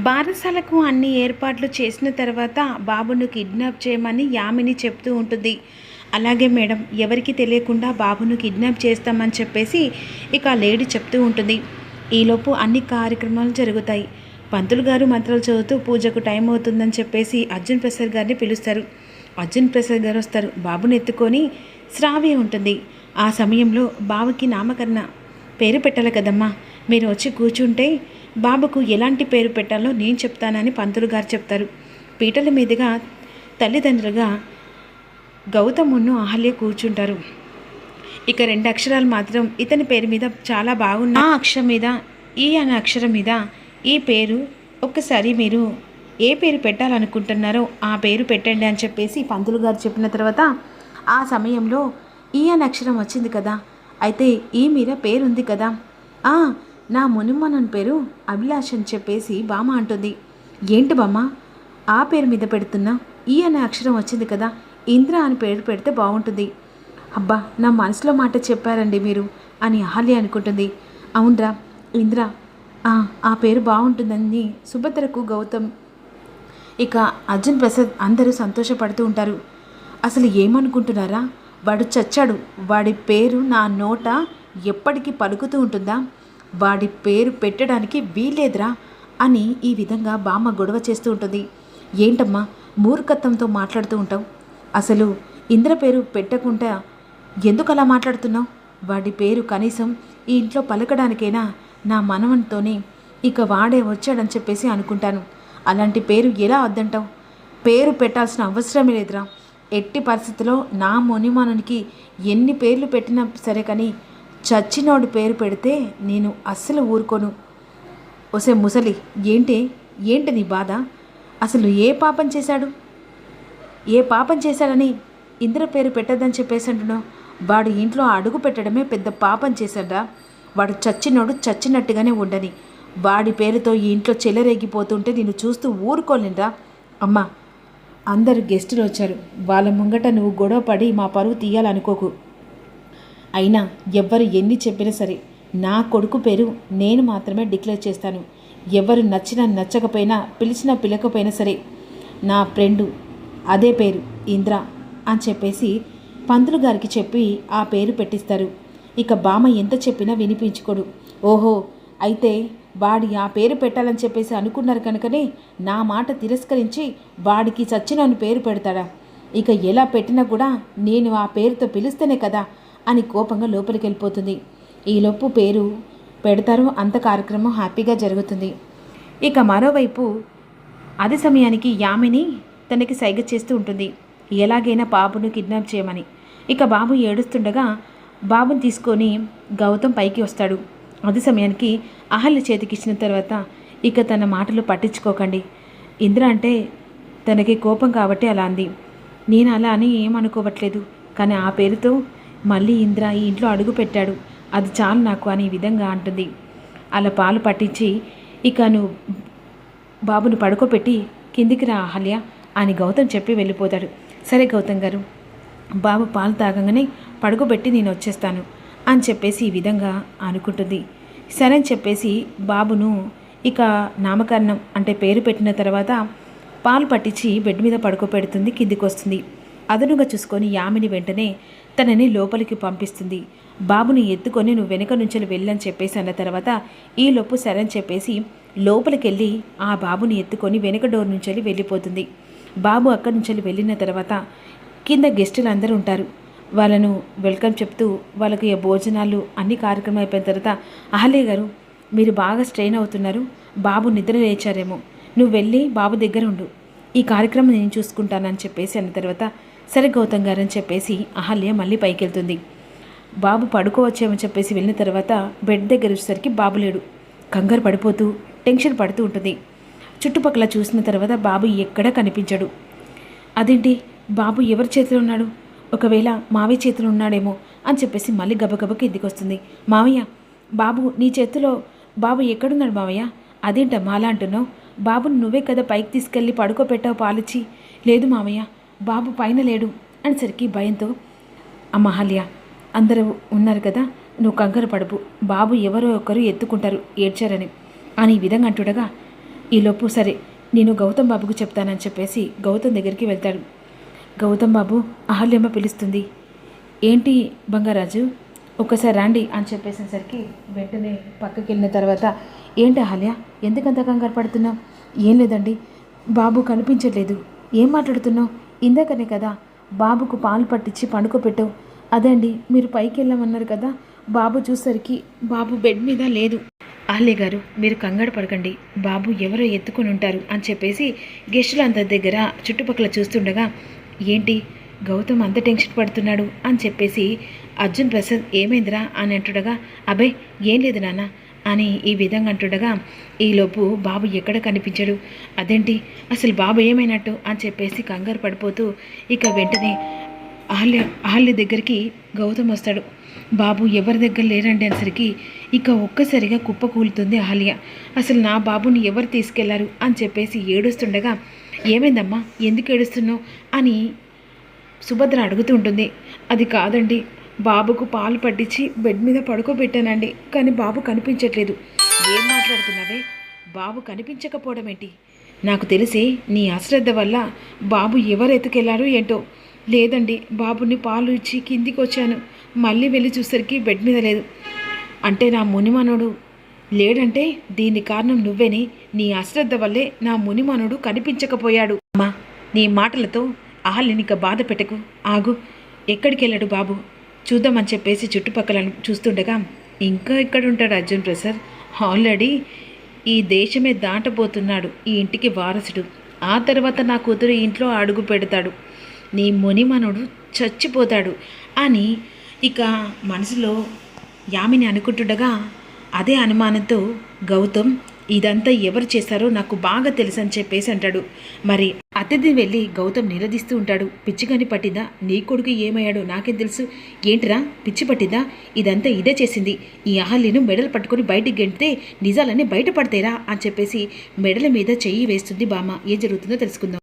బారసాలకు అన్ని ఏర్పాట్లు చేసిన తర్వాత బాబును కిడ్నాప్ చేయమని యామిని చెప్తూ ఉంటుంది. అలాగే మేడం, ఎవరికి తెలియకుండా బాబును కిడ్నాప్ చేస్తామని చెప్పేసి ఇక ఆ లేడీ చెప్తూ ఉంటుంది. ఈలోపు అన్ని కార్యక్రమాలు జరుగుతాయి. పంతులు గారు మంత్రాలు చదువుతూ పూజకు టైం అవుతుందని చెప్పేసి అర్జున్ ప్రసాద్ గారిని పిలుస్తారు. అర్జున్ ప్రసాద్ గారు వస్తారు. బాబుని ఎత్తుకొని శ్రావ్య ఉంటుంది. ఆ సమయంలో బాబుకి నామకరణ పేరు పెట్టాలి కదమ్మా, మీరు వచ్చి కూర్చుంటే బాబుకు ఎలాంటి పేరు పెట్టాలో నేను చెప్తానని పంతులు గారు చెప్తారు. పీటల మీదుగా తల్లిదండ్రులుగా గౌతమును అహల్య కూర్చుంటారు. ఇక 2 అక్షరాలు మాత్రం ఇతని పేరు మీద చాలా బాగున్న ఆ అక్షరం మీద ఈ అనే అక్షరం మీద ఈ పేరు ఒక్కసారి మీరు ఏ పేరు పెట్టాలనుకుంటున్నారో ఆ పేరు పెట్టండి అని చెప్పేసి పంతులు గారు చెప్పిన తర్వాత ఆ సమయంలో ఈ అనే అక్షరం వచ్చింది కదా, అయితే ఈ మీద పేరుంది కదా, నా మునిమ్మనని పేరు అభిలాష్ అని చెప్పేసి బామ్మ అంటుంది. ఏంటి బామ్మ ఆ పేరు మీద పెడుతున్నా, ఈ అనే అక్షరం వచ్చింది కదా, ఇంద్ర అని పేరు పెడితే బాగుంటుంది. అబ్బా, నా మనసులో మాట చెప్పారండి మీరు అని అహల్య అనుకుంటుంది. అవునరా ఇంద్ర, ఆ పేరు బాగుంటుందని సుభద్రకు గౌతమ్ ఇక అర్జున్ ప్రసాద్ అందరూ సంతోషపడుతూ ఉంటారు. అసలు ఏమనుకుంటున్నారా, వాడు చచ్చాడు, వాడి పేరు నా నోట ఎప్పటికీ పలుకుతూ ఉంటుందా, వాడి పేరు పెట్టడానికి వీల్లేదురా అని ఈ విధంగా బామ్మ గొడవ చేస్తూ ఉంటుంది. ఏంటమ్మా మూర్ఖత్వంతో మాట్లాడుతూ ఉంటావు, అసలు ఇంద్ర పేరు పెట్టకుండా ఎందుకు అలా మాట్లాడుతున్నావు, వాడి పేరు కనీసం ఈ ఇంట్లో పలకడానికైనా నా మనవనితోనే ఇక వాడే వచ్చాడని చెప్పేసి అనుకుంటాను, అలాంటి పేరు ఎలా వద్దంటావు, పేరు పెట్టాల్సిన అవసరమే లేదురా, ఎట్టి పరిస్థితిలో నా మునిమానునికి ఎన్ని పేర్లు పెట్టినా సరే కానీ చచ్చినోడు పేరు పెడితే నేను అస్సలు ఊరుకోను. ఒసే ముసలి, ఏంటి నీ బాధ, అసలు ఏ పాపం చేశాడని ఇంద్ర పేరు పెట్టద్దని చెప్పేసి అంటున్నావు, వాడు ఇంట్లో అడుగు పెట్టడమే పెద్ద పాపం చేశాడా, వాడు చచ్చినోడు చచ్చినట్టుగానే ఉండని, వాడి పేరుతో ఈ ఇంట్లో చెలరేగిపోతుంటే నేను చూస్తూ ఊరుకోలేనురా. అమ్మా, అందరు గెస్టులు వచ్చారు, వాళ్ళ ముంగట నువ్వు గొడవ పడి మా పరువు తీయాలనుకోకు. అయినా ఎవ్వరు ఎన్ని చెప్పినా సరే నా కొడుకు పేరు నేను మాత్రమే డిక్లేర్ చేస్తాను. ఎవరు నచ్చినా నచ్చకపోయినా పిలిచినా పిలకపోయినా సరే నా ఫ్రెండు అదే పేరు ఇంద్ర అని చెప్పేసి పంతులు గారికి చెప్పి ఆ పేరు పెట్టిస్తారు. ఇక బామ్మ ఎంత చెప్పినా వినిపించుకోడు. ఓహో, అయితే వాడి ఆ పేరు పెట్టాలని చెప్పేసి అనుకున్నారు కనుకనే నా మాట తిరస్కరించి వాడికి చచ్చినని పేరు పెడతాడా, ఇక ఎలా పెట్టినా కూడా నేను ఆ పేరుతో పిలుస్తేనే కదా అని కోపంగా లోపలికి వెళ్ళిపోతుంది. ఈలోపు పేరు పెడతారు, అంత కార్యక్రమం హ్యాపీగా జరుగుతుంది. ఇక మరోవైపు అదే సమయానికి యామిని తనకి సైగ చేస్తూ ఉంటుంది, ఎలాగైనా బాబును కిడ్నాప్ చేయమని. ఇక బాబు ఏడుస్తుండగా బాబుని తీసుకొని గౌతమ్ పైకి వస్తాడు. అదే సమయానికి అహల్య చేతికి ఇచ్చిన తర్వాత ఇక తన మాటలు పట్టించుకోకండి, ఇంద్ర అంటే తనకి కోపం కాబట్టి అలా అంది, నేను అలా అని ఏమనుకోవట్లేదు, కానీ ఆ పేరుతో మళ్ళీ ఇంద్ర ఈ ఇంట్లో అడుగు పెట్టాడు, అది చాలు నాకు అనే విధంగా అంటుంది. అలా పాలు పట్టించి ఇక నువ్వు బాబును పడుకోబెట్టి కిందికి రా అహల్య అని గౌతమ్ చెప్పి వెళ్ళిపోతాడు. సరే గౌతమ్ గారు, బాబు పాలు తాగంగానే పడుకోబెట్టి నేను వచ్చేస్తాను అని చెప్పేసి ఈ విధంగా అనుకుంటుంది. సరే అని చెప్పేసి బాబును ఇక నామకరణం అంటే పేరు పెట్టిన తర్వాత పాలు పట్టించి బెడ్ మీద పడుకోబెడుతుంది. కిందికి వస్తుంది. అదనుగా చూసుకొని యామిని వెంటనే తనని లోపలికి పంపిస్తుంది. బాబుని ఎత్తుకొని నువ్వు వెనక నుంచి వెళ్ళని చెప్పేసి అన్న తర్వాత ఈలోపు సరే అని చెప్పేసి లోపలికి వెళ్ళి ఆ బాబుని ఎత్తుకొని వెనక డోర్ నుంచి వెళ్ళిపోతుంది. బాబు అక్కడి నుంచి వెళ్ళిన తర్వాత కింద గెస్టులు అందరూ ఉంటారు. వాళ్ళను వెల్కమ్ చెప్తూ వాళ్ళకి భోజనాలు అన్ని కార్యక్రమం అయిపోయిన తర్వాత అహల్య గారు, మీరు బాగా స్ట్రెయిన్ అవుతున్నారు, బాబు నిద్ర లేచారేమో, నువ్వు వెళ్ళి బాబు దగ్గర ఉండు, ఈ కార్యక్రమం నేను చూసుకుంటానని చెప్పేసి అన్న తర్వాత సరే గౌతమ్ గారు అని చెప్పేసి అహల్య మళ్ళీ పైకి వెళ్తుంది. బాబు పడుకోవచ్చేమని చెప్పేసి వెళ్ళిన తర్వాత బెడ్ దగ్గర వచ్చేసరికి బాబు లేడు. కంగారు పడిపోతూ టెన్షన్ పడుతూ ఉంటుంది. చుట్టుపక్కల చూసిన తర్వాత బాబు ఎక్కడా కనిపించడు. అదేంటి, బాబు ఎవరి చేతిలో ఉన్నాడు, ఒకవేళ మావయ్య చేతిలో ఉన్నాడేమో అని చెప్పేసి మళ్ళీ గబగబకి ఇంటికి వస్తుంది. మావయ్య, బాబు నీ చేతిలో, బాబు ఎక్కడున్నాడు మావయ్య, అదేంటమ్మా అలా అంటున్నావు, బాబుని నువ్వే కదా పైకి తీసుకెళ్ళి పడుకోబెట్టావు పాలిచ్చి. లేదు మావయ్య, బాబు పైన లేడు అనేసరికి భయంతో, అమ్మ అహల్య, అందరూ ఉన్నారు కదా, నువ్వు కంగారు పడుపు, బాబు ఎవరో ఒకరు ఎత్తుకుంటారు ఏడ్చారని అని ఈ విధంగా అంటుండగా ఈలోపు సరే నేను గౌతమ్ బాబుకు చెప్తానని చెప్పేసి గౌతమ్ దగ్గరికి వెళ్తాడు. గౌతమ్ బాబు, అహల్యమ్మ పిలుస్తుంది. ఏంటి బంగారాజు, ఒక్కసారి రండి అని చెప్పేసేసరికి వెంటనే పక్కకి వెళ్ళిన తర్వాత, ఏంటి అహల్య, ఎందుకంత కంగారు పడుతున్నావు? ఏం లేదండి, బాబు కనిపించట్లేదు. ఏం మాట్లాడుతున్నావు? ఇందాకనే కదా బాబుకు పాలు పట్టించి పండుకోపెట్టావు. అదే అండి, మీరు పైకి వెళ్ళమన్నారు కదా, బాబు చూసరికి బాబు బెడ్ మీద లేదు. అహల్య గారు, మీరు కంగారు పడకండి, బాబు ఎవరో ఎత్తుకొని ఉంటారు అని చెప్పేసి గెస్టులందరి దగ్గర చుట్టుపక్కల చూస్తుండగా, ఏంటి గౌతమ్ అంత టెన్షన్ పడుతున్నాడు అని చెప్పేసి అర్జున్ ప్రసాద్ ఏమైందిరా అని అంటుండగా, అబే ఏం లేదు నాన్న అని ఈ విధంగా అంటుండగా, ఈలోపు బాబు ఎక్కడ కనిపించాడు, అదేంటి అసలు బాబు ఏమైనట్టు అని చెప్పేసి కంగారు పడిపోతూ ఇక వెంటనే అహల్య దగ్గరికి గౌతమ్ వస్తాడు. బాబు ఎవరి దగ్గర లేరండి అనేసరికి ఇక ఒక్కసారిగా కుప్ప కూలుతుంది అహల్య. అసలు నా బాబుని ఎవరు తీసుకెళ్లారు అని చెప్పేసి ఏడుస్తుండగా, ఏమైందమ్మా, ఎందుకు ఏడుస్తున్నావు అని సుభద్ర అడుగుతూ ఉంటుంది. అది కాదండి, బాబుకు పాలు పట్టించి బెడ్ మీద పడుకోబెట్టానండి, కానీ బాబు కనిపించట్లేదు. ఏం మాట్లాడుతున్నావే, బాబు కనిపించకపోవడం ఏంటి? నాకు తెలిసి నీ అశ్రద్ధ వల్ల బాబు ఎవరు ఎత్తుకెళ్లారో ఏంటో. లేదండి, బాబుని పాలు ఇచ్చి కిందికి వచ్చాను, మళ్ళీ వెళ్ళి చూసరికి బెడ్ మీద లేదు. అంటే నా మునిమనుడు లేడంటే దీనికి కారణం నువ్వేని. నీ అశ్రద్ధ వల్లే నా మునిమనుడు కనిపించకపోయాడు. అమ్మా, నీ మాటలతో అహల్యనిక బాధ పెట్టకు. ఆగు, ఎక్కడికి వెళ్ళాడు బాబు, చూద్దామని చెప్పేసి చుట్టుపక్కల చూస్తుండగా, ఇంకా ఎక్కడుంటాడు అర్జున్ ప్రసాద్, ఆల్రెడీ ఈ దేశమే దాటబోతున్నాడు, ఈ ఇంటికి వారసుడు. ఆ తర్వాత నా కూతురు ఇంట్లో అడుగు పెడతాడు, నీ మునిమనుడు చచ్చిపోతాడు అని ఇక మనసులో యామిని అనుకుంటుండగా, అదే అనుమానంతో గౌతమ్ ఇదంతా ఎవరు చేశారో నాకు బాగా తెలుసు అని చెప్పేసి అంటాడు. మరి అతిథి వెళ్ళి గౌతమ్ నిలదీస్తూ ఉంటాడు. పిచ్చిగాని పట్టిందా, నీ కొడుకు ఏమయ్యాడో నాకేం తెలుసు, ఏంటిరా పిచ్చి పట్టిందా, ఇదంతా ఇదే చేసింది. ఈ అహల్యను మెడలు పట్టుకొని బయటికి గెంటితే నిజాలన్నీ బయటపడతాయిరా అని చెప్పేసి మెడల మీద చెయ్యి వేస్తుంది బామ్మ. ఏం జరుగుతుందో తెలుసుకుందాం.